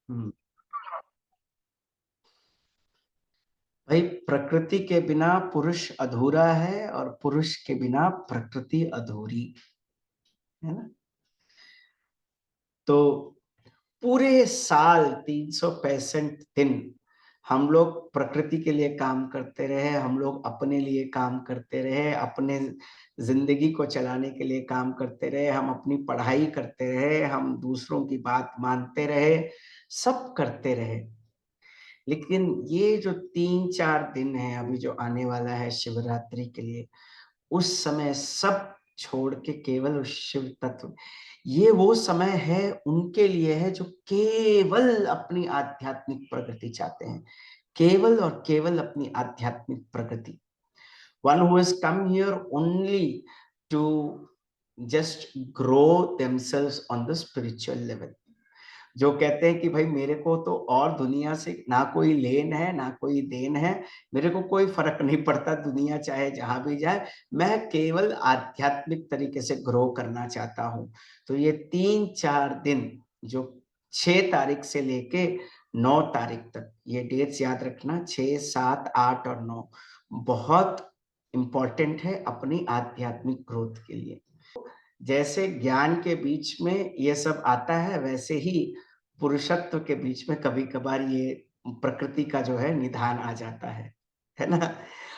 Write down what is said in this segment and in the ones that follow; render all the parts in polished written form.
हम्म। भाई, प्रकृति के बिना पुरुष अधूरा है और पुरुष के बिना प्रकृति अधूरी है ना। तो पूरे साल 365 दिन हम लोग प्रकृति के लिए काम करते रहे, हम लोग अपने लिए काम करते रहे, अपने जिंदगी को चलाने के लिए काम करते रहे, हम अपनी पढ़ाई करते रहे, हम दूसरों की बात मानते रहे, सब करते रहे। लेकिन ये जो 3-4 दिन है अभी जो आने वाला है शिवरात्रि के लिए, उस समय सब छोड़ के केवल उस शिव तत्व, ये वो समय है उनके लिए है जो केवल अपनी आध्यात्मिक प्रगति चाहते हैं, केवल और केवल अपनी आध्यात्मिक प्रगति। One who has come here only to just grow themselves on the spiritual level, जो कहते हैं कि भाई मेरे को तो और दुनिया से ना कोई लेन है ना कोई देन है, मेरे को कोई फर्क नहीं पड़ता दुनिया चाहे जहां भी जाए, मैं केवल आध्यात्मिक तरीके से ग्रो करना चाहता हूं। तो ये 3-4 दिन जो 6 तारीख से लेके 9 तारीख तक, ये डेट्स याद रखना, 6, 7, 8 और 9 बहुत इंपॉर्टेंट है अपनी आध्यात्मिक ग्रोथ के लिए। जैसे ज्ञान के बीच में ये सब आता है, वैसे ही पुरुषत्व के बीच में कभी कभार ये प्रकृति का जो है निधान आ जाता है ना।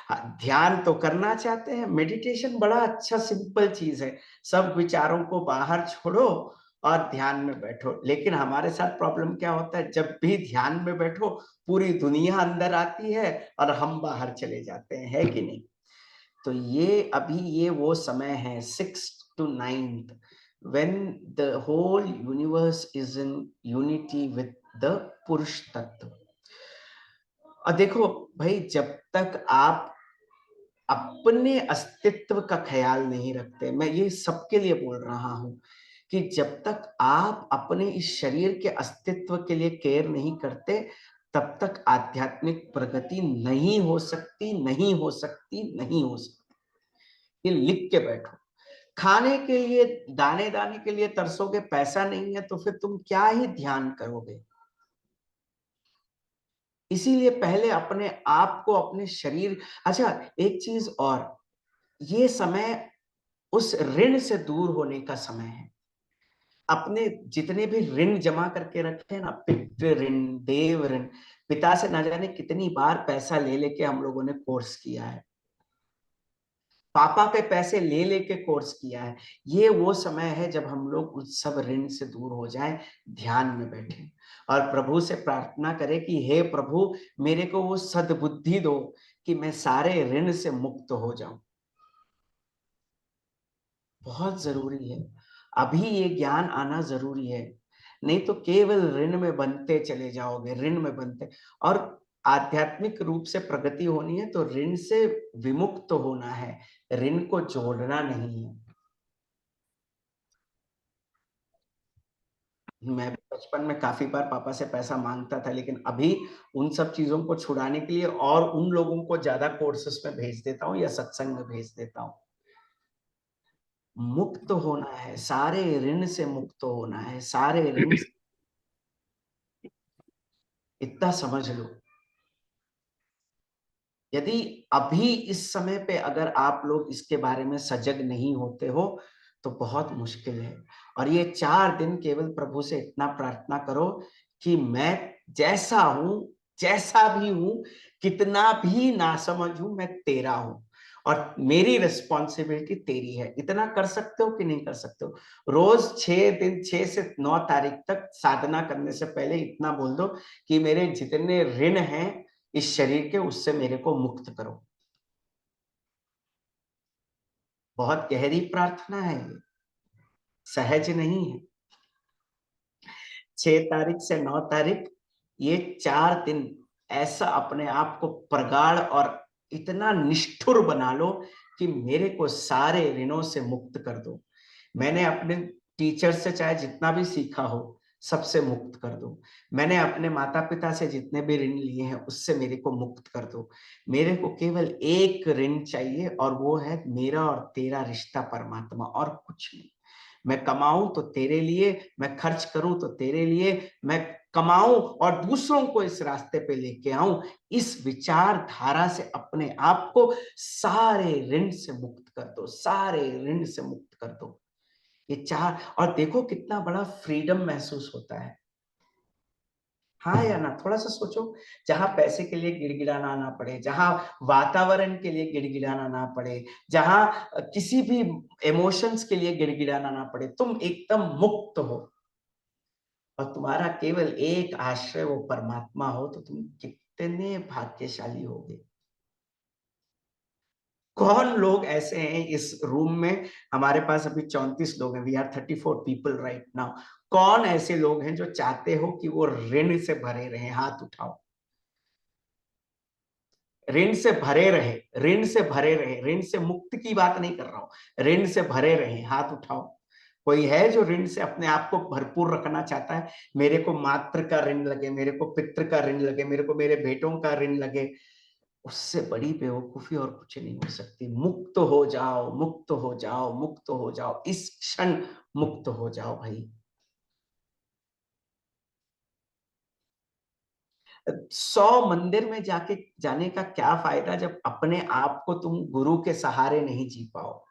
हाँ, ध्यान तो करना चाहते हैं, मेडिटेशन बड़ा अच्छा सिंपल चीज है, सब विचारों को बाहर छोड़ो और ध्यान में बैठो। लेकिन हमारे साथ प्रॉब्लम क्या होता है, जब भी ध्यान में बैठो पूरी दुनिया अंदर आती है और हम बाहर चले जाते हैं, है कि नहीं। तो ये अभी ये वो समय है 6th to 9th, when the whole universe is in unity with the पुरुष तत्व। और देखो भाई, जब तक आप अपने अस्तित्व का ख्याल नहीं रखते, मैं ये सबके लिए बोल रहा हूं कि जब तक आप अपने इस शरीर के अस्तित्व के लिए केयर नहीं करते, तब तक आध्यात्मिक प्रगति नहीं हो सकती, नहीं हो सकती, नहीं हो सकती। ये लिख के बैठो। खाने के लिए, दाने दाने के लिए तरसोगे, पैसा नहीं है तो फिर तुम क्या ही ध्यान करोगे। इसीलिए पहले अपने आप को, अपने शरीर। अच्छा, एक चीज और, ये समय उस ऋण से दूर होने का समय है। अपने जितने भी ऋण जमा करके रखे हैं ना, पितृ ऋण, देव ऋण, पिता से ना जाने कितनी बार पैसा ले लेके हम लोगों ने कोर्स किया है, पापा पे पैसे ले लेके कोर्स किया है। ये वो समय है जब हम लोग उस सब ऋण से दूर हो जाएं, ध्यान में बैठे और प्रभु से प्रार्थना करें कि हे प्रभु, मेरे को वो सद्बुद्धि दो कि मैं सारे ऋण से मुक्त हो जाऊं। बहुत जरूरी है, अभी ये ज्ञान आना जरूरी है। नहीं तो केवल ऋण में बनते चले जाओगे, ऋण में बनते। और आध्यात्मिक रूप से प्रगति होनी है तो ऋण से विमुक्त होना है, ऋण को जोड़ना नहीं है। मैं बचपन में काफी बार पापा से पैसा मांगता था, लेकिन अभी उन सब चीजों को छुड़ाने के लिए और उन लोगों को ज्यादा कोर्सेस में भेज देता हूँ या सत्संग में भेज देता हूँ। मुक्त होना है, सारे ऋण से मुक्त होना है, सारे ऋण से, इतना समझ लो। यदि अभी इस समय पे अगर आप लोग इसके बारे में सजग नहीं होते हो तो बहुत मुश्किल है। और ये 4 दिन केवल प्रभु से इतना प्रार्थना करो कि मैं जैसा हूं, जैसा भी हूं, कितना भी नासमझ हूं, मैं तेरा हूं और मेरी रिस्पॉन्सिबिलिटी तेरी है। इतना कर सकते हो कि नहीं कर सकते हो? रोज 6 दिन, 6 से 9 तारीख तक साधना करने से पहले इतना बोल दो कि मेरे जितने ऋण हैं इस शरीर के, उससे मेरे को मुक्त करो। बहुत गहरी प्रार्थना है ये, सहज नहीं है। 6 तारीख से 9 तारीख, ये 4 दिन ऐसा अपने आप को प्रगाढ़ और इतना निष्ठुर बना लो कि मेरे को सारे ऋणों से मुक्त कर दो। मैंने अपने टीचर से चाहे जितना भी सीखा हो, सबसे मुक्त कर दो। मैंने अपने माता पिता से जितने भी ऋण लिए हैं उससे मेरे को मुक्त कर दो। मेरे को केवल एक ऋण चाहिए और वो है मेरा और तेरा रिश्ता परमात्मा, और कुछ नहीं। मैं कमाऊं तो तेरे लिए, मैं खर्च करूं तो तेरे लिए, मैं कमाऊं और दूसरों को इस रास्ते पे लेके आऊं, इस विचारधारा से अपने आप को सारे ऋण से मुक्त कर दो, सारे ऋण से मुक्त कर दो। ये चार, और देखो कितना बड़ा फ्रीडम महसूस होता है। हाँ या ना, थोड़ा सा सोचो। जहां पैसे के लिए गिड़गिड़ाना ना पड़े, जहां वातावरण के लिए गिड़गिड़ाना ना पड़े, जहां किसी भी इमोशंस के लिए गिड़गिड़ाना ना पड़े, तुम एकदम मुक्त हो और तुम्हारा केवल एक आश्रय वो परमात्मा हो, तो तुम कितने भाग्यशाली होगे। कौन लोग ऐसे हैं इस रूम में? हमारे पास अभी 34 लोग हैं, we are 34 people right now. कौन ऐसे लोग हैं जो चाहते हो कि वो ऋण से भरे रहे? हाथ उठाओ। ऋण से भरे रहे, ऋण से भरे रहे, ऋण से मुक्त की बात नहीं कर रहा हूं, ऋण से भरे रहे, हाथ उठाओ। कोई है जो ऋण से अपने आप को भरपूर रखना चाहता है? मेरे को मातृ का ऋण लगे, मेरे को पितृ का ऋण लगे, मेरे को मेरे बेटों का ऋण लगे, उससे बड़ी बेवकूफी और कुछ नहीं हो सकती। मुक्त हो जाओ, मुक्त हो जाओ, मुक्त हो जाओ, इस क्षण मुक्त हो जाओ भाई। 100 मंदिर में जाके जाने का क्या फायदा जब अपने आप को तुम गुरु के सहारे नहीं जी पाओ?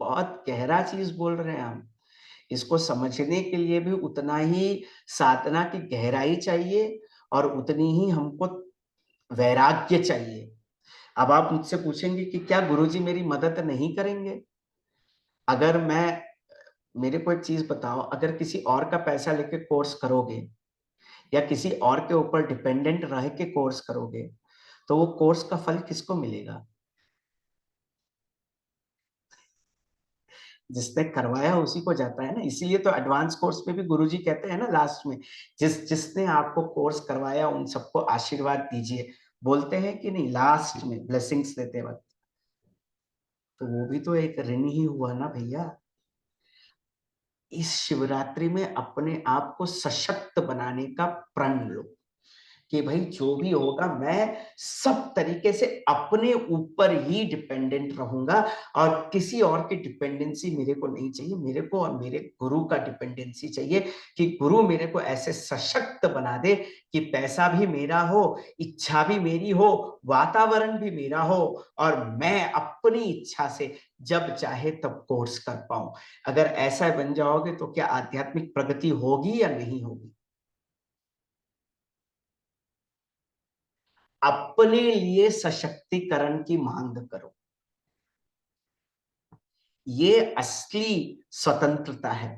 बहुत गहरा चीज बोल रहे हैं हम। इसको समझने के लिए भी उतना ही साधना की गहराई चाहिए और उतनी ही हमको वैराग्य चाहिए। अब आप मुझसे पूछेंगे कि क्या गुरुजी मेरी मदद नहीं करेंगे? अगर मैं, मेरे को एक चीज बताओ, अगर किसी और का पैसा लेके कोर्स करोगे या किसी और के ऊपर डिपेंडेंट रह के कोर्स करोगे, तो वो कोर्स का फल किसको मिलेगा? जिसने करवाया उसी को जाता है ना। इसीलिए तो एडवांस कोर्स में भी गुरुजी कहते हैं ना लास्ट में, जिसने आपको कोर्स करवाया उन सबको आशीर्वाद दीजिए, बोलते हैं कि नहीं लास्ट में ब्लेसिंग्स देते वक्त? तो वो भी तो एक ऋण ही हुआ ना भैया। इस शिवरात्रि में अपने आप को सशक्त बनाने का प्रण लो कि भाई जो भी होगा मैं सब तरीके से अपने ऊपर ही डिपेंडेंट रहूंगा और किसी और की डिपेंडेंसी मेरे को नहीं चाहिए। मेरे को और मेरे गुरु का डिपेंडेंसी चाहिए कि गुरु मेरे को ऐसे सशक्त बना दे कि पैसा भी मेरा हो, इच्छा भी मेरी हो, वातावरण भी मेरा हो और मैं अपनी इच्छा से जब चाहे तब कोर्स कर पाऊं। अगर ऐसा बन जाओगे तो क्या आध्यात्मिक प्रगति होगी या नहीं होगी? अपने लिए सशक्तिकरण की मांग करो। ये असली स्वतंत्रता है।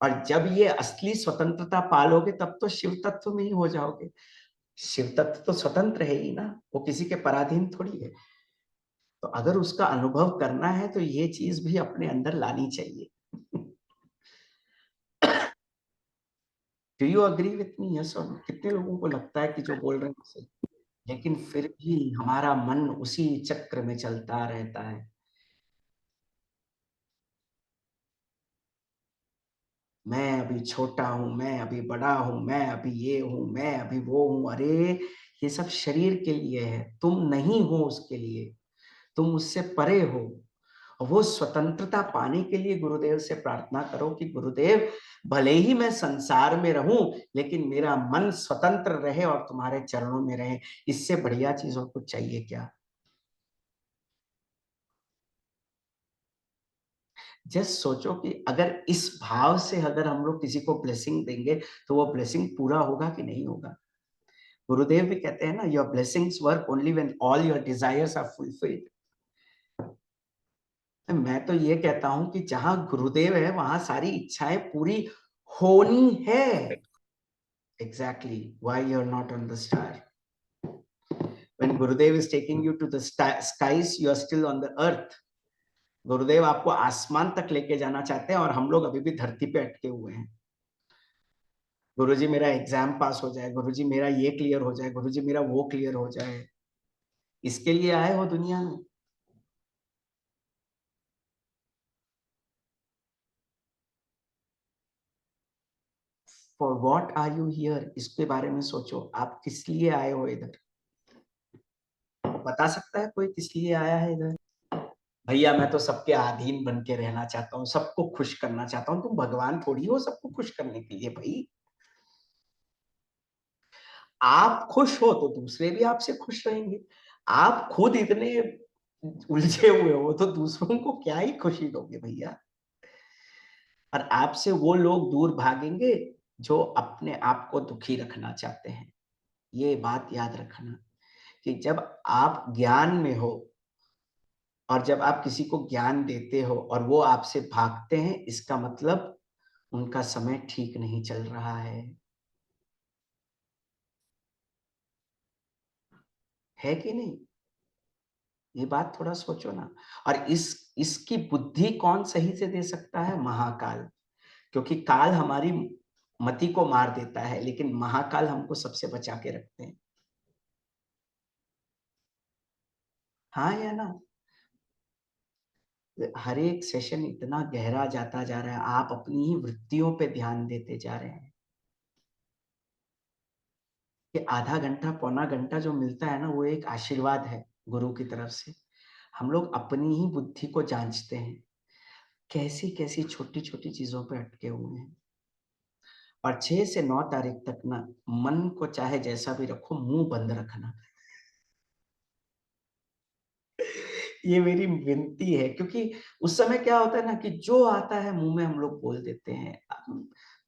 और जब ये असली स्वतंत्रता पालोगे तब तो शिव तत्व में ही हो जाओगे। शिव तत्व तो स्वतंत्र है ही ना, वो किसी के पराधीन थोड़ी है। तो अगर उसका अनुभव करना है तो ये चीज भी अपने अंदर लानी चाहिए। Do you agree with me? Yes और नो? कितने लोगों को लगता है कि जो बोल रहे हैं सही? लेकिन फिर भी हमारा मन उसी चक्र में चलता रहता है। मैं अभी छोटा हूं, मैं अभी बड़ा हूं, मैं अभी ये हूं, मैं अभी वो हूं। अरे ये सब शरीर के लिए है, तुम नहीं हो उसके लिए, तुम उससे परे हो। और वो स्वतंत्रता पाने के लिए गुरुदेव से प्रार्थना करो कि गुरुदेव भले ही मैं संसार में रहूं लेकिन मेरा मन स्वतंत्र रहे और तुम्हारे चरणों में रहे। इससे बढ़िया चीज और कुछ चाहिए क्या? जस्ट सोचो कि अगर इस भाव से अगर हम लोग किसी को ब्लेसिंग देंगे तो वो ब्लेसिंग पूरा होगा कि नहीं होगा? गुरुदेव भी कहते हैं ना, your blessings work only when all your desires are fulfilled. मैं तो ये कहता हूं कि जहां गुरुदेव है वहां सारी इच्छाएं पूरी होनी है। Exactly why you're not on the star. When Gurudev is taking you to the skies, you are still on the earth. गुरुदेव आपको आसमान तक लेके जाना चाहते हैं और हम लोग अभी भी धरती पे अटके हुए हैं। गुरुजी मेरा एग्जाम पास हो जाए, गुरुजी मेरा ये क्लियर हो जाए, गुरुजी मेरा वो क्लियर हो जाए, इसके लिए आए हो दुनिया में? For what are you here? इसके बारे में सोचो, आप किस लिए आए हो इधर? बता सकता है कोई किस लिए आया है इधर? भैया मैं तो सबके अधीन बन के रहना चाहता हूँ, सबको खुश करना चाहता हूँ। तुम भगवान थोड़ी हो सबको खुश करने के लिए भाई। आप खुश हो तो दूसरे भी आपसे खुश रहेंगे। आप खुद इतने उलझे हुए हो तो दूसरों को क्या ही खुशी दोगे भैया। और आपसे वो लोग दूर भागेंगे जो अपने आप को दुखी रखना चाहते हैं। ये बात याद रखना कि जब आप ज्ञान में हो और जब आप किसी को ज्ञान देते हो और वो आपसे भागते हैं, इसका मतलब उनका समय ठीक नहीं चल रहा है कि नहीं? ये बात थोड़ा सोचो ना। और इसकी बुद्धि कौन सही से दे सकता है? महाकाल। क्योंकि काल हमारी मति को मार देता है, लेकिन महाकाल हमको सबसे बचा के रखते हैं। हाँ या ना? हर एक सेशन इतना गहरा जाता जा रहा है, आप अपनी ही वृत्तियों पे ध्यान देते जा रहे हैं। कि आधा घंटा पौना घंटा जो मिलता है ना, वो एक आशीर्वाद है गुरु की तरफ से। हम लोग अपनी ही बुद्धि को जांचते हैं, कैसी कैसी छोटी छोटी चीजों पे अटके हुए हैं। और 6 से 9 तारीख तक ना, मन को चाहे जैसा भी रखो, मुंह बंद रखना। ये मेरी विनती है, क्योंकि उस समय क्या होता है ना कि जो आता है मुंह में हम लोग बोल देते हैं।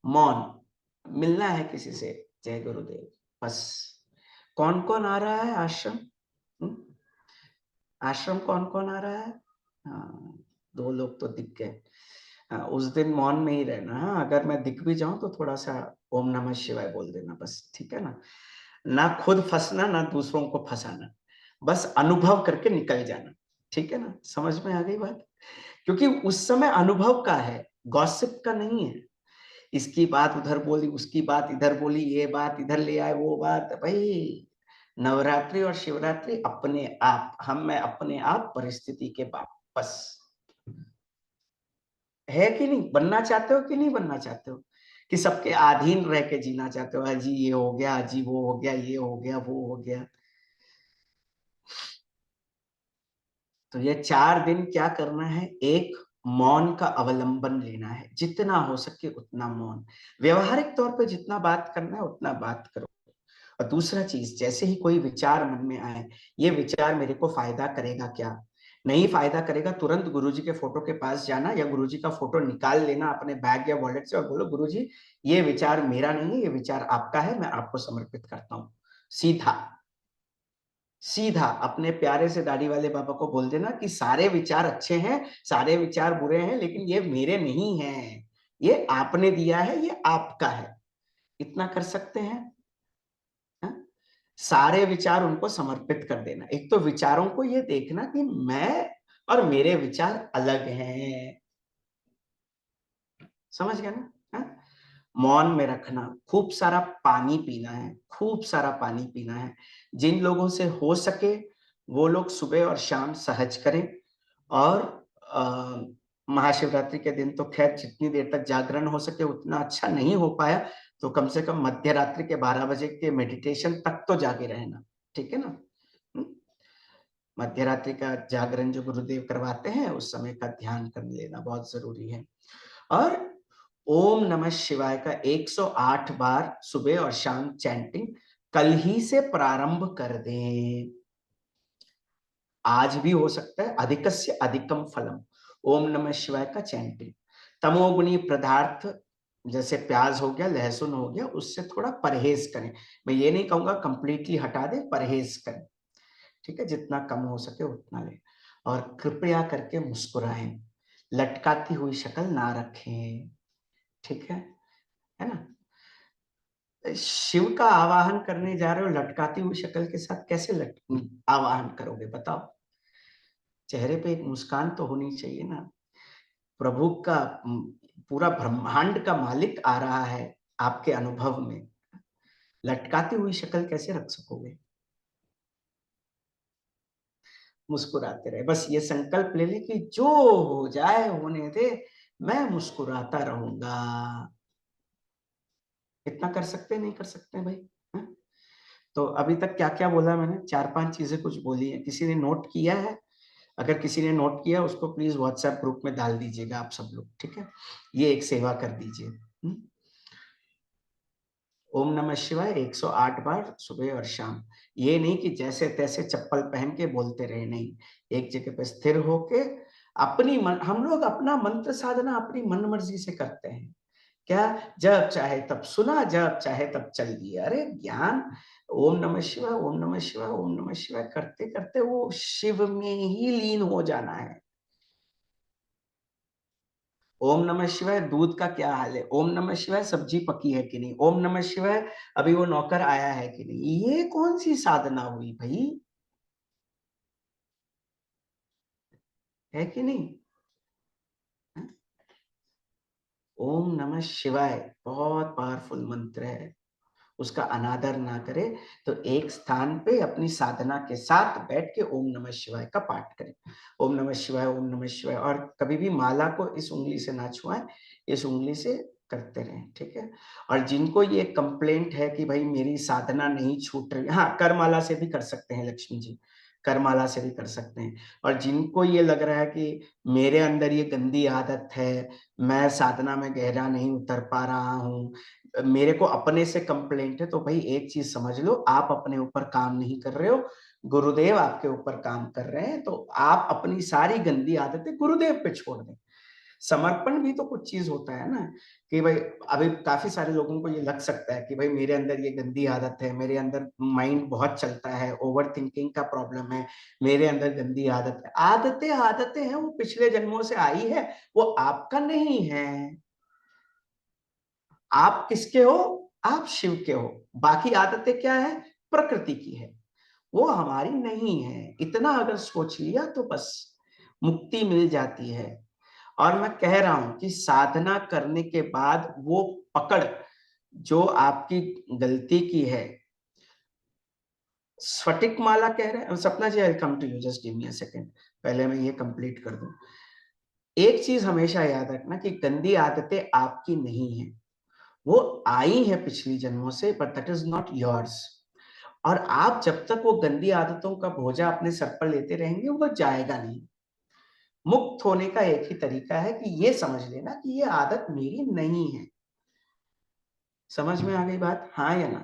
मौन। मिलना है किसी से, जय गुरुदेव, बस। कौन कौन आ रहा है आश्रम? हम्म? आश्रम कौन कौन आ रहा है? हाँ, 2 लोग तो दिख गए। हाँ, उस दिन मौन में ही रहना। हाँ, अगर मैं दिख भी जाऊं तो थोड़ा सा ओम नमः शिवाय बोल देना, बस। ठीक है ना? ना खुद फंसना, ना दूसरों को फंसाना। बस अनुभव करके निकल जाना। ठीक है ना? समझ में आ गई बात? क्योंकि उस समय अनुभव का है, गॉसिप का नहीं है। इसकी बात उधर बोली, उसकी बात इधर बोली, ये बात इधर ले आए, वो बात भाई। नवरात्रि और शिवरात्रि अपने आप, हम में अपने आप, परिस्थिति के बाप, बस। है कि नहीं? बनना चाहते हो कि नहीं बनना चाहते हो? कि सबके अधीन रह के जीना चाहते हो? अजी ये हो गया, अजी वो हो गया, ये हो गया, वो हो गया। तो ये 4 दिन क्या करना है? एक, मौन का अवलंबन लेना है, जितना हो सके उतना मौन। व्यवहारिक तौर पे जितना बात करना है उतना बात करो। और दूसरा चीज, जैसे ही कोई विचार मन में आए, ये विचार मेरे को फायदा करेगा क्या? नहीं फायदा करेगा, तुरंत गुरुजी के फोटो के पास जाना या गुरुजी का फोटो निकाल लेना अपने बैग या वॉलेट से और बोलो, गुरुजी ये विचार मेरा नहीं है, ये विचार आपका है, मैं आपको समर्पित करता हूँ। सीधा सीधा अपने प्यारे से दाढ़ी वाले बाबा को बोल देना कि सारे विचार अच्छे हैं, सारे विचार बुरे हैं, लेकिन ये मेरे नहीं हैं, ये आपने दिया है, ये आपका है। इतना कर सकते हैं? हा? सारे विचार उनको समर्पित कर देना। एक तो विचारों को ये देखना कि मैं और मेरे विचार अलग हैं। समझ गया ना? हा? मौन में रखना, खूब सारा पानी पीना है, खूब सारा पानी पीना है। जिन लोगों से हो सके वो लोग सुबह और शाम सहज करें। और अ, महाशिवरात्रि के दिन तो खैर जितनी देर तक जागरण हो सके उतना अच्छा, नहीं हो पाया तो कम से कम मध्य रात्रि के 12 बजे के मेडिटेशन तक तो जागे रहना। ठीक है ना? हम्म? मध्य रात्रि का जागरण जो गुरुदेव करवाते हैं, उस समय का ध्यान कर लेना बहुत जरूरी है। और ओम नमः शिवाय का 108 बार सुबह और शाम चैंटिंग कल ही से प्रारंभ कर दें। आज भी हो सकता है, अधिकस्य अधिकम फलम। ओम नमः शिवाय का चैंटिंग। तमोगुणी पदार्थ जैसे प्याज हो गया, लहसुन हो गया, उससे थोड़ा परहेज करें। मैं ये नहीं कहूंगा कंप्लीटली हटा दें, परहेज करें। ठीक है? जितना कम हो सके उतना लें। और कृपया करके मुस्कुराएं, लटकाती हुई शक्ल ना रखें। ठीक है ना? शिव का आवाहन करने जा रहे हो, लटकाती हुई शक्ल के साथ कैसे आवाहन करोगे बताओ? चेहरे पे एक मुस्कान तो होनी चाहिए ना। प्रभु का पूरा ब्रह्मांड का मालिक आ रहा है आपके अनुभव में, लटकाती हुई शक्ल कैसे रख सकोगे? मुस्कुराते रहे, बस ये संकल्प ले ले कि जो हो जाए होने दे, मैं मुस्कुराता रहूंगा। इतना कर सकते नहीं कर सकते भाई? हा? तो अभी तक क्या क्या बोला मैंने? 4-5 चीजें कुछ बोली है, किसी ने नोट किया है? अगर किसी ने नोट किया उसको प्लीज व्हाट्सएप ग्रुप में डाल दीजिएगा आप सब लोग, ठीक है? ये एक सेवा कर दीजिए। ओम नमः शिवाय 108 बार सुबह और शाम। ये नहीं कि जैसे तैसे चप्पल पहन के बोलते रहे, नहीं, एक जगह पे स्थिर होके अपनी हम लोग अपना मंत्र साधना अपनी मन मर्जी से करते हैं क्या? जब चाहे तब सुना, जब चाहे तब चल दिए। अरे ज्ञान, ओम नमः शिवाय, ओम नमः शिवाय, ओम नमः शिवाय करते करते वो शिव में ही लीन हो जाना है। ओम नमः शिवाय दूध का क्या हाल है, ओम नमः शिवाय सब्जी पकी है कि नहीं, ओम नमः शिवाय अभी वो नौकर आया है कि नहीं, ये कौन सी साधना हुई भाई? है कि नहीं? ओम नमः शिवाय बहुत पावरफुल मंत्र है, उसका अनादर ना करे तो एक स्थान पे अपनी साधना के साथ बैठ के ओम नमः शिवाय का पाठ करें। ओम नमः शिवाय, ओम नमः शिवाय, और कभी भी माला को इस उंगली से ना छुआएं, इस उंगली से करते रहें, ठीक है? और जिनको ये कंप्लेंट है कि भाई मेरी साधना नहीं छूट रही, हाँ, करमाला से भी कर सकते हैं लक्ष्मी जी, करमाला से भी कर सकते हैं। और जिनको ये लग रहा है कि मेरे अंदर ये गंदी आदत है, मैं साधना में गहरा नहीं उतर पा रहा हूँ, मेरे को अपने से कंप्लेंट है, तो भाई एक चीज समझ लो, आप अपने ऊपर काम नहीं कर रहे हो, गुरुदेव आपके ऊपर काम कर रहे हैं। तो आप अपनी सारी गंदी आदतें गुरुदेव पे छोड़ दें। समर्पण भी तो कुछ चीज होता है ना, कि भाई अभी काफी सारे लोगों को ये लग सकता है कि भाई मेरे अंदर ये गंदी आदत है, मेरे अंदर माइंड बहुत चलता है, ओवर थिंकिंग का प्रॉब्लम है, मेरे अंदर गंदी आदत है। आदतें आदतें हैं, वो पिछले जन्मों से आई है, वो आपका नहीं है। आप किसके हो? आप शिव के हो। बाकी आदतें क्या है? प्रकृति की है, वो हमारी नहीं है। इतना अगर सोच लिया तो बस मुक्ति मिल जाती है। और मैं कह रहा हूं कि साधना करने के बाद वो पकड़ जो आपकी गलती की है, स्फटिक माला कह रहे हैं Sapna ji, I come to you, just give me a second, पहले मैं ये कंप्लीट कर दूं। एक चीज हमेशा याद रखना कि गंदी आदतें आपकी नहीं है, वो आई है पिछली जन्मों से, but that is not yours. और आप जब तक वो गंदी आदतों का बोझा अपने सर पर लेते रहेंगे, वो जाएगा नहीं। मुक्त होने का एक ही तरीका है कि ये समझ लेना कि ये आदत मेरी नहीं है। समझ में आ गई बात, हाँ या ना?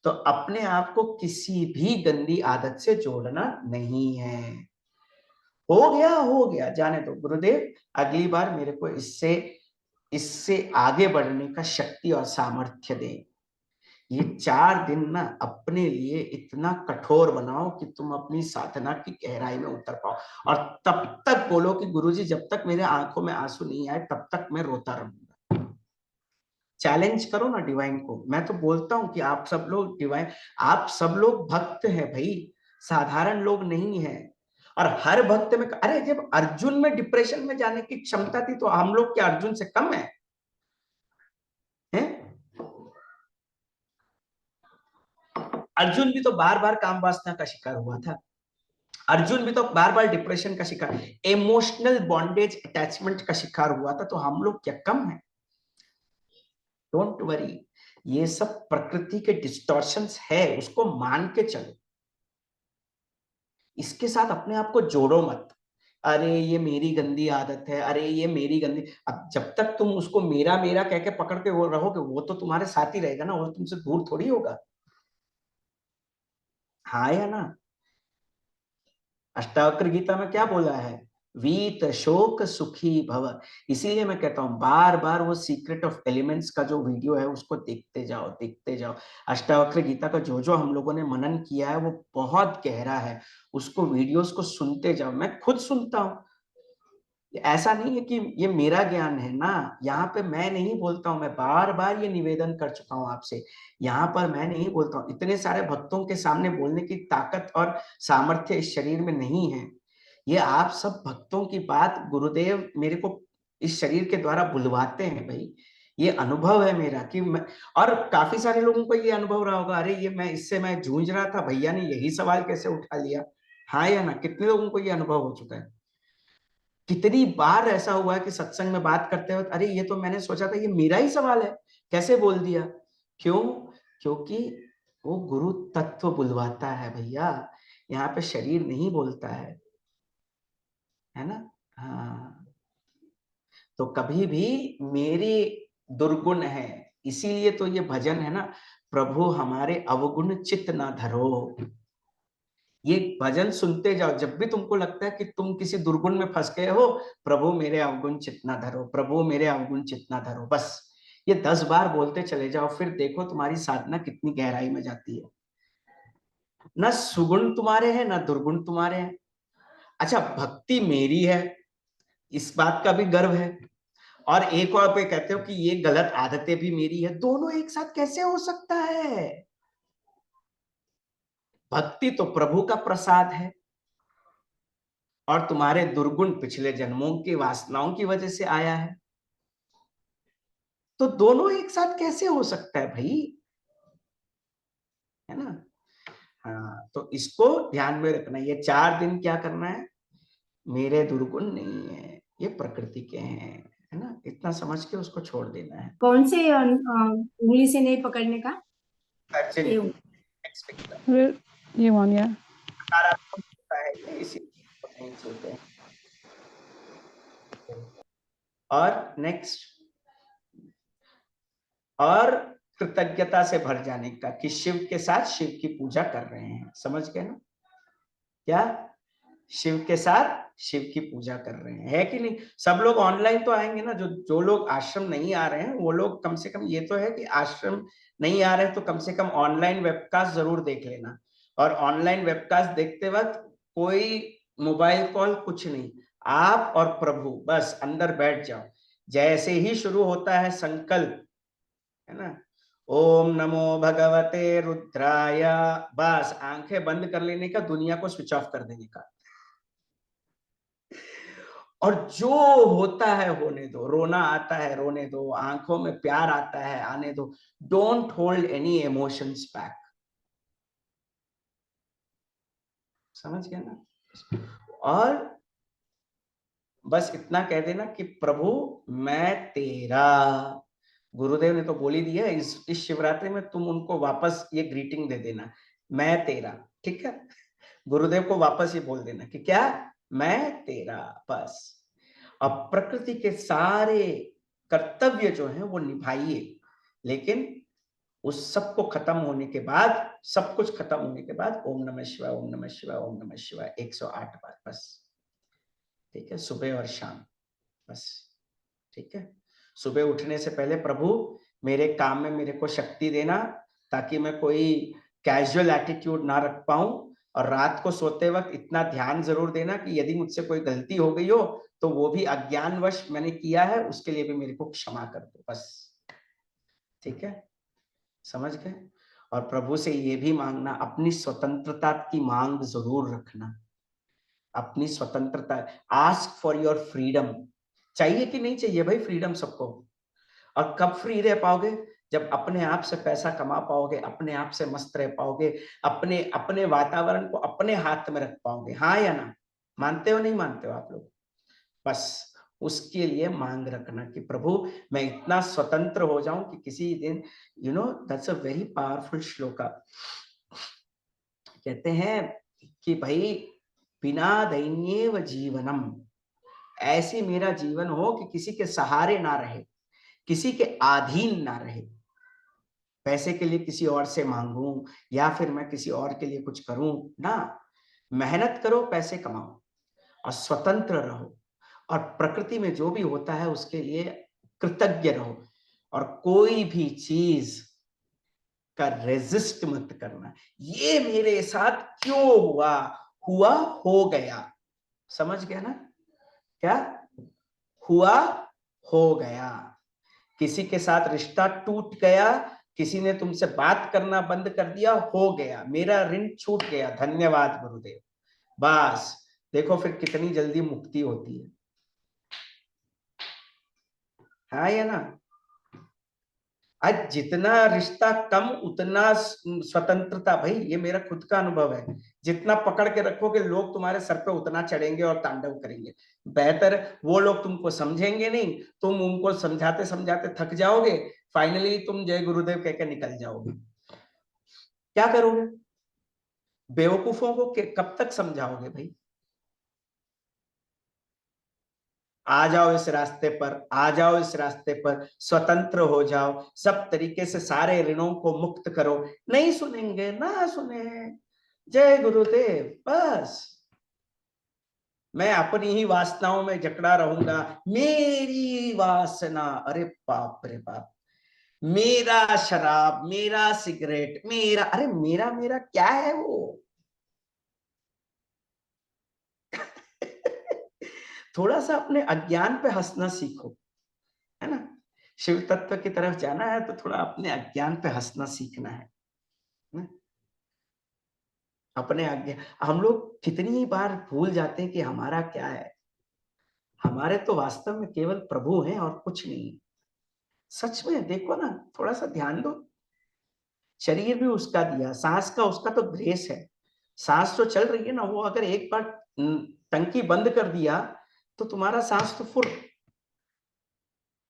तो अपने आप को किसी भी गंदी आदत से जोड़ना नहीं है। हो गया, जाने दो गुरुदेव, अगली बार मेरे को इससे इससे आगे बढ़ने का शक्ति और सामर्थ्य दे। ये 4 दिन ना अपने लिए इतना कठोर बनाओ कि तुम अपनी साधना की गहराई में उतर पाओ, और तब तक बोलो कि गुरुजी जब तक मेरे आंखों में आंसू नहीं आए तब तक मैं रोता रहूंगा। चैलेंज करो ना डिवाइन को। मैं तो बोलता हूं कि आप सब लोग डिवाइन, आप सब लोग भक्त हैं भाई, साधारण लोग नहीं है। और हर भक्त में, अरे जब अर्जुन में डिप्रेशन में जाने की क्षमता थी तो हम लोग क्या अर्जुन से कम है? हैं? अर्जुन भी तो बार बार काम वासना का शिकार हुआ था, अर्जुन भी तो बार बार डिप्रेशन का शिकार, इमोशनल बॉन्डेज अटैचमेंट का शिकार हुआ था, तो हम लोग क्या कम है? डोंट वरी, ये सब प्रकृति के डिस्टॉर्शंस है, उसको मान के चलो, इसके साथ अपने आप को जोड़ो मत। अरे ये मेरी गंदी आदत है, अरे ये मेरी गंदी, अब जब तक तुम उसको मेरा मेरा कह के पकड़ के वो रहोगे, वो तो तुम्हारे साथ ही रहेगा ना, वो तुमसे दूर थोड़ी होगा। हाँ या ना? अष्टावक्र गीता में क्या बोला है? वीत शोक सुखी भव। इसीलिए मैं कहता हूं बार बार वो सीक्रेट ऑफ एलिमेंट्स का जो वीडियो है उसको देखते जाओ, देखते जाओ। अष्टावक्र गीता का जो जो हम लोगों ने मनन किया है वो बहुत गहरा है, उसको वीडियोस को सुनते जाओ। मैं खुद सुनता हूँ, ऐसा नहीं है कि ये मेरा ज्ञान है ना, यहाँ पे मैं नहीं बोलता हूँ, मैं बार बार ये निवेदन कर चुका हूँ आपसे, यहाँ पर मैं नहीं बोलता हूँ, इतने सारे भक्तों के सामने बोलने की ताकत और सामर्थ्य इस शरीर में नहीं है। ये आप सब भक्तों की बात गुरुदेव मेरे को इस शरीर के द्वारा बुलवाते हैं भाई, ये अनुभव है मेरा कि मैं, और काफी सारे लोगों को ये अनुभव रहा होगा, अरे ये मैं इससे मैं जूझ रहा था, भैया ने यही सवाल कैसे उठा लिया। हाँ या ना? कितने लोगों को ये अनुभव हो चुका है? कितनी बार ऐसा हुआ है कि सत्संग में बात करते वक्त, अरे ये तो मैंने सोचा था ये मेरा ही सवाल है, कैसे बोल दिया? क्यों? क्योंकि वो गुरु तत्व बुलवाता है भैया, यहाँ पे शरीर नहीं बोलता है। है ना। हाँ, तो कभी भी मेरे दुर्गुण है, इसीलिए तो ये भजन है ना, प्रभु हमारे अवगुण चित्त ना धरो। ये भजन सुनते जाओ, जब भी तुमको लगता है कि तुम किसी दुर्गुण में फंस गए हो, प्रभु मेरे अवगुण चित्त ना धरो, प्रभु मेरे अवगुण चित्त ना धरो, बस ये 10 बार बोलते चले जाओ, फिर देखो तुम्हारी साधना कितनी गहराई में जाती है। ना सुगुण तुम्हारे हैं ना दुर्गुण तुम्हारे हैं। अच्छा, भक्ति मेरी है, इस बात का भी गर्व है, और एक और पे कहते हो कि ये गलत आदतें भी मेरी है, दोनों एक साथ कैसे हो सकता है? भक्ति तो प्रभु का प्रसाद है, और तुम्हारे दुर्गुण पिछले जन्मों की वासनाओं की वजह से आया है, तो दोनों एक साथ कैसे हो सकता है भाई, है ना। हाँ, तो इसको ध्यान में रखना, ये 4 दिन क्या करना है, मेरे दुर्गुण नहीं है, ये प्रकृति के हैं, है ना, इतना समझ के उसको छोड़ देना है। कौन से उंगली से नहीं पकड़ने का? ये ये वन, या नकारात्मक होता है ये, इसी को नहीं छूते हैं। और नेक्स्ट, और कृतज्ञता से भर जाने का, कि शिव के साथ शिव की पूजा कर रहे हैं, समझ गए ना, क्या शिव के साथ शिव की पूजा कर रहे हैं, है कि नहीं। सब लोग ऑनलाइन तो आएंगे ना, जो जो लोग आश्रम नहीं आ रहे हैं वो लोग कम से कम ये तो है कि आश्रम नहीं आ रहे हैं तो कम से कम ऑनलाइन वेबकास्ट जरूर देख लेना, और ऑनलाइन वेबकास्ट देखते वक्त कोई मोबाइल कॉल कुछ नहीं, आप और प्रभु बस अंदर बैठ जाओ, जैसे ही शुरू होता है संकल्प, है ना, ओम नमो भगवते रुद्राय, बस आंखें बंद कर लेने का, दुनिया को स्विच ऑफ कर देने का, और जो होता है होने दो, रोना आता है रोने दो, आंखों में प्यार आता है आने दो, don't hold any emotions back, समझ गया ना। और बस इतना कह देना कि प्रभु मैं तेरा, गुरुदेव ने तो बोल ही दिया, इस शिवरात्रि में तुम उनको वापस ये ग्रीटिंग दे देना, मैं तेरा, ठीक है, गुरुदेव को वापस ये बोल देना कि क्या, मैं तेरा, बस। अब प्रकृति के सारे कर्तव्य जो हैं वो निभाइए, लेकिन उस सब को खत्म होने के बाद, सब कुछ खत्म होने के बाद ओम नमः शिवाय, ओम नमः शिवाय, ओम नमः शिवाय 108 बार, बस, ठीक है, सुबह और शाम, बस, ठीक है। सुबह उठने से पहले प्रभु मेरे काम में मेरे को शक्ति देना, ताकि मैं कोई कैजुअल एटीट्यूड ना रख पाऊं, और रात को सोते वक्त इतना ध्यान जरूर देना कि यदि मुझसे कोई गलती हो गई हो तो वो भी अज्ञानवश मैंने किया है, उसके लिए भी मेरे को क्षमा कर दो, बस, ठीक है, समझ गए। और प्रभु से ये भी मांगना, अपनी स्वतंत्रता की मांग जरूर रखना, अपनी स्वतंत्रता, आस्क फॉर योर फ्रीडम, चाहिए कि नहीं चाहिए भाई फ्रीडम सबको। और कब फ्री रह पाओगे, जब अपने आप से पैसा कमा पाओगे, अपने आप से मस्त रह पाओगे, अपने अपने वातावरण को अपने हाथ में रख पाओगे, हाँ या ना, मानते हो नहीं मानते हो आप लोग, बस उसके लिए मांग रखना कि प्रभु मैं इतना स्वतंत्र हो जाऊं कि किसी दिन, you know, that's a very powerful shloka, कहते हैं कि भाई बिना दैन्येव जीवनम, ऐसी मेरा जीवन हो कि किसी के सहारे ना रहे, किसी के अधीन ना रहे, पैसे के लिए किसी और से मांगूं या फिर मैं किसी और के लिए कुछ करूं ना, मेहनत करो, पैसे कमाओ, और स्वतंत्र रहो, और प्रकृति में जो भी होता है उसके लिए कृतज्ञ रहो, और कोई भी चीज का रेजिस्ट मत करना, ये मेरे साथ क्यों हुआ, हुआ हो गया, समझ गया ना, क्या हुआ हो गया, किसी के साथ रिश्ता टूट गया, किसी ने तुमसे बात करना बंद कर दिया, हो गया, मेरा ऋण छूट गया, धन्यवाद गुरुदेव, बस, देखो फिर कितनी जल्दी मुक्ति होती है, हाँ या ना। आज जितना रिश्ता कम उतना स्वतंत्रता, भाई ये मेरा खुद का अनुभव है, जितना पकड़ के रखोगे लोग तुम्हारे सर पे उतना चढ़ेंगे और तांडव करेंगे, बेहतर वो लोग तुमको समझेंगे नहीं, तुम उनको समझाते समझाते थक जाओगे, फाइनली तुम जय गुरुदेव कह के निकल जाओगे, क्या करोगे, बेवकूफों को कब तक समझाओगे भाई, आ जाओ इस रास्ते पर, आ जाओ इस रास्ते पर, स्वतंत्र हो जाओ, सब तरीके से सारे ऋणों को मुक्त करो। नहीं सुनेंगे ना सुने, जय गुरुदेव। बस मैं अपनी ही वासनाओं में जकड़ा रहूंगा, मेरी वासना, अरे बाप रे बाप, मेरा शराब, मेरा सिगरेट, मेरा, अरे मेरा मेरा क्या है वो? थोड़ा सा अपने अज्ञान पे हंसना सीखो, है ना। शिव तत्व की तरफ जाना है तो थोड़ा अपने अज्ञान पे हंसना सीखना है ना? अपने अज्ञान, हम लोग कितनी ही बार भूल जाते हैं कि हमारा क्या है। हमारे तो वास्तव में केवल प्रभु हैं और कुछ नहीं। सच में देखो ना, थोड़ा सा ध्यान दो। शरीर भी उसका दिया, सांस का उसका तो ग्रेस है। सांस तो चल रही है ना, वो अगर एक बार टंकी बंद कर दिया तो तुम्हारा सांस तो फुल।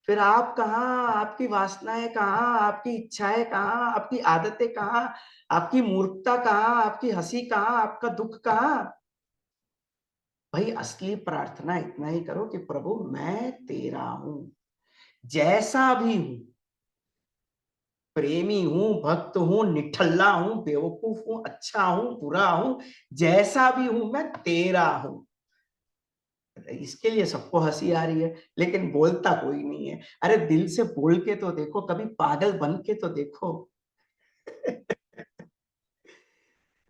फिर आप कहाँ, आपकी वासनाएं कहाँ, आपकी इच्छाएं कहाँ, आपकी आदतें कहाँ, आपकी मूर्खता कहाँ, आपकी हंसी कहाँ, आपका दुख कहाँ? भाई असली प्रार्थना इतना ही करो कि प्रभु मैं तेरा हूं, जैसा भी हूं, प्रेमी हूं, भक्त हूं, निठल्ला हूं, बेवकूफ हूं, अच्छा हूं, बुरा हूं, जैसा भी हूं मैं तेरा हूं। इसके लिए सबको हंसी आ रही है, लेकिन बोलता कोई नहीं है। अरे दिल से बोल के तो देखो, कभी पागल बन के तो देखो।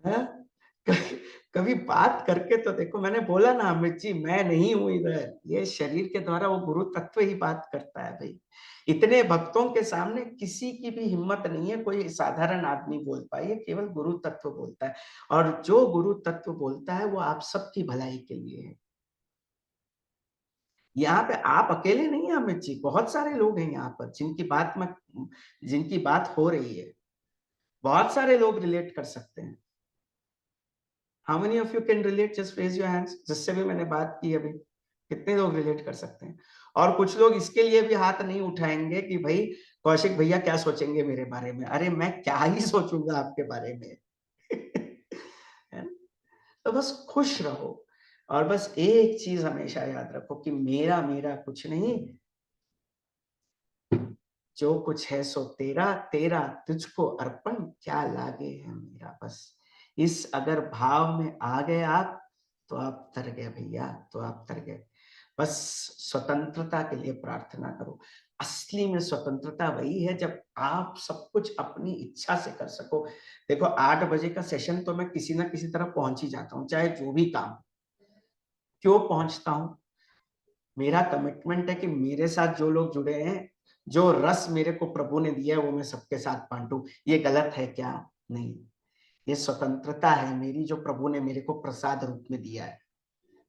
हाँ? कभी बात करके तो देखो। मैंने बोला ना अमित जी, मैं नहीं हूं इधर, ये शरीर के द्वारा वो गुरु तत्व ही बात करता है भाई। इतने भक्तों के सामने किसी की भी हिम्मत नहीं है कोई साधारण आदमी बोल पाए, ये केवल गुरु तत्व बोलता है। और जो गुरु तत्व बोलता है वो आप सबकी भलाई के लिए है। यहाँ पे आप अकेले नहीं हैं अमित जी, बहुत सारे लोग हैं यहाँ पर जिनकी बात हो रही है। बहुत सारे लोग रिलेट कर सकते हैं। How many of you can relate? Just raise your hands, जिससे भी मैंने बात की अभी, कितने लोग रिलेट कर सकते हैं? और कुछ लोग इसके लिए भी हाथ नहीं उठाएंगे कि भाई कौशिक भैया क्या सोचेंगे मेरे बारे में। अरे मैं क्या ही सोचूंगा आपके बारे में। है ना? तो बस खुश रहो, और बस एक चीज हमेशा याद रखो कि मेरा मेरा कुछ नहीं, जो कुछ है सो तेरा, तेरा तुझको अर्पण, क्या लागे है मेरा। बस इस अगर भाव में आ गए आप, तो आप तर गए भैया, तो आप तर गए। बस स्वतंत्रता के लिए प्रार्थना करो। असली में स्वतंत्रता वही है जब आप सब कुछ अपनी इच्छा से कर सको। देखो 8 बजे का सेशन तो मैं किसी ना किसी तरह पहुंच ही जाता हूँ, चाहे जो भी काम। क्यों पहुंचता हूँ? मेरा कमिटमेंट है कि मेरे साथ जो लोग जुड़े हैं, जो रस मेरे को प्रभु ने दिया है वो मैं सबके साथ बांटूं। ये गलत है क्या? नहीं, ये स्वतंत्रता है मेरी जो प्रभु ने मेरे को प्रसाद रूप में दिया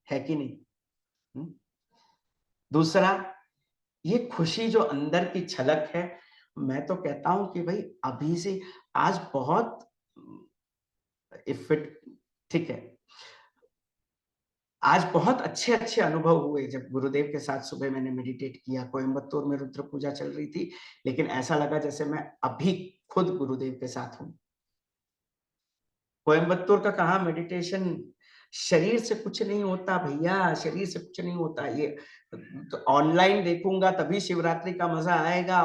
है कि नहीं? हुँ? दूसरा, ये खुशी जो अंदर की झलक है, मैं तो कहता हूं कि भाई अभी से, आज बहुत इफिट, ठीक है, आज बहुत अच्छे अच्छे अनुभव हुए जब गुरुदेव के साथ सुबह मैंने मेडिटेट किया। कोयम्बतूर में रुद्र पूजा चल रही थी, लेकिन ऐसा लगा जैसे मैं अभी खुद गुरुदेव के साथ हूँ। कोयम्बतूर का कहा मेडिटेशन, शरीर से कुछ नहीं होता भैया, शरीर से कुछ नहीं होता। ये तो ऑनलाइन देखूंगा तभी शिवरात्रि का मजा आएगा,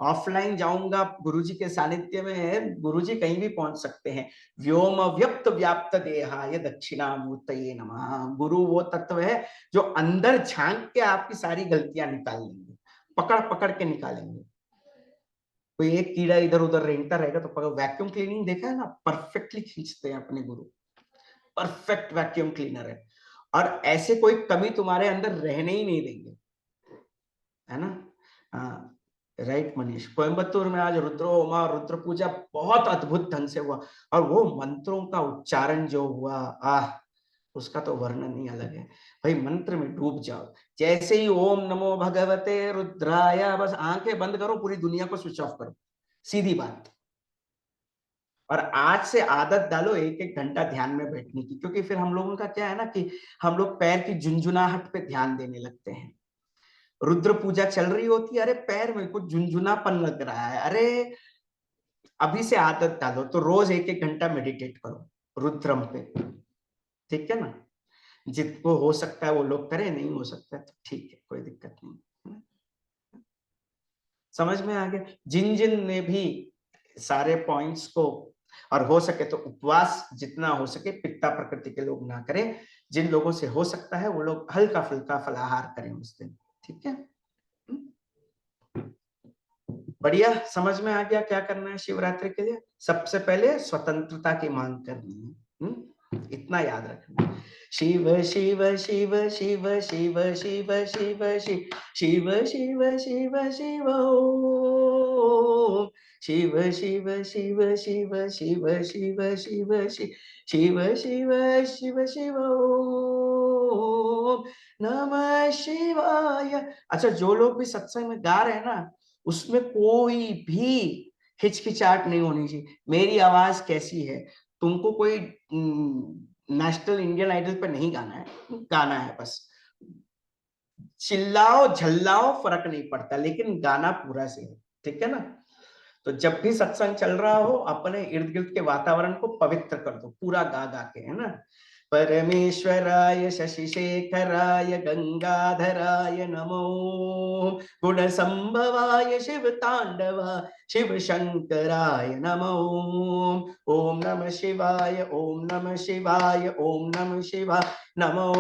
ऑफलाइन जाऊंगा गुरुजी के सानिध्य में, गुरुजी कहीं भी पहुंच सकते हैं। व्योम व्यक्त व्याप्त देहाय दक्षिणामूर्तये नमः। गुरु वो तत्व है जो अंदर झांक के आपकी सारी गलतियां निकाल लेंगे, पकड़ पकड़ के निकालेंगे। कोई एक कीड़ा इधर उधर रेंगता रहेगा तो पकड़, वैक्यूम क्लीनिंग देखा है ना, परफेक्टली खींचते हैं अपने गुरु, परफेक्ट वैक्यूम क्लीनर है। और ऐसे कोई कमी तुम्हारे अंदर रहने ही नहीं देंगे, है ना। हाँ, राइट मनीष। कोयम्बतूर में आज रुद्र होमा और रुद्र पूजा बहुत अद्भुत ढंग से हुआ, और वो मंत्रों का उच्चारण जो हुआ, आह, उसका तो वर्णन ही अलग है। भाई मंत्र में डूब जाओ। जैसे ही ओम नमो भगवते रुद्राय, बस आंखें बंद करो, पूरी दुनिया को स्विच ऑफ करो, सीधी बात। और आज से आदत डालो एक एक घंटा ध्यान में बैठने की, क्योंकि फिर हम लोगों का क्या है ना कि हम लोग पैर की झुंझुनाहट पे ध्यान देने लगते हैं। रुद्र पूजा चल रही होती है, अरे पैर में कुछ झुंझुनापन लग रहा है, अरे अभी से आदत डालो, तो रोज एक एक घंटा मेडिटेट करो रुद्रम पे, ठीक है ना। जिनको हो सकता है वो लोग करें, नहीं हो सकता है तो ठीक है, कोई दिक्कत नहीं। समझ में आ गया? जिन जिन ने भी सारे पॉइंट्स को, और हो सके तो उपवास जितना हो सके पित्ता प्रकृति के लोग ना करें, जिन लोगों से हो सकता है वो लोग हल्का फुल्का फलाहार करें उस दिन, ठीक है? बढ़िया, समझ में आ गया क्या करना है शिवरात्रि के लिए? सबसे पहले स्वतंत्रता की मांग करनी है, इतना याद रखना। शिव शिव शिव शिव शिव शिव शिव शिव शिव शिव शिव शिव ओम। शिव शिव शिव शिव शिव शिव शिव शिव शिव शिव शिव शिव ओम नमः शिवाय। अच्छा, जो लोग भी सत्संग में गा रहे हैं ना, उसमें कोई भी हिचकिचाहट नहीं होनी चाहिए। मेरी आवाज कैसी है, तुमको कोई नेशनल इंडियन आइडल पे नहीं गाना है, गाना है बस। चिल्लाओ झल्लाओ फर्क नहीं पड़ता, लेकिन गाना पूरा से है, ठीक है ना? तो जब भी सत्संग चल रहा हो, अपने इर्द गिर्द के वातावरण को पवित्र कर दो, पूरा गा गा के, है ना? परमेश्वराय शशिशेखराय गंगाधराय नमो, गुण संभवाय शिव तांडवा शिव शंकराय नमो। ओम नमः शिवाय, ओम नमः शिवाय, ओम नमः शिवाय नमो।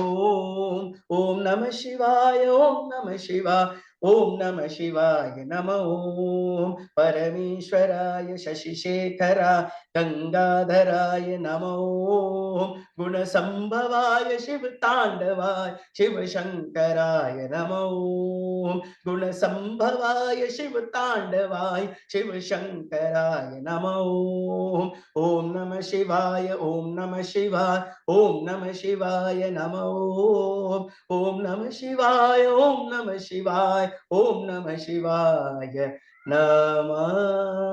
ओम नमः शिवाय, ओम नमः शिवाय, ओम नमः शिवाय नमो। परमेश्वराय शशिशेखरा गंगाधराय नमो, गुण संभवाय शिव तांडवाय शिव शंकराय नमो। गुण संभवाय शिव तांडवाय शिव शंकराय नमो। ओम नमः शिवाय, ओम नमः शिवाय, ओम नमः शिवाय नमो। ओम नमः शिवाय, ओम नमः शिवाय, ओम नमः शिवाय नमः।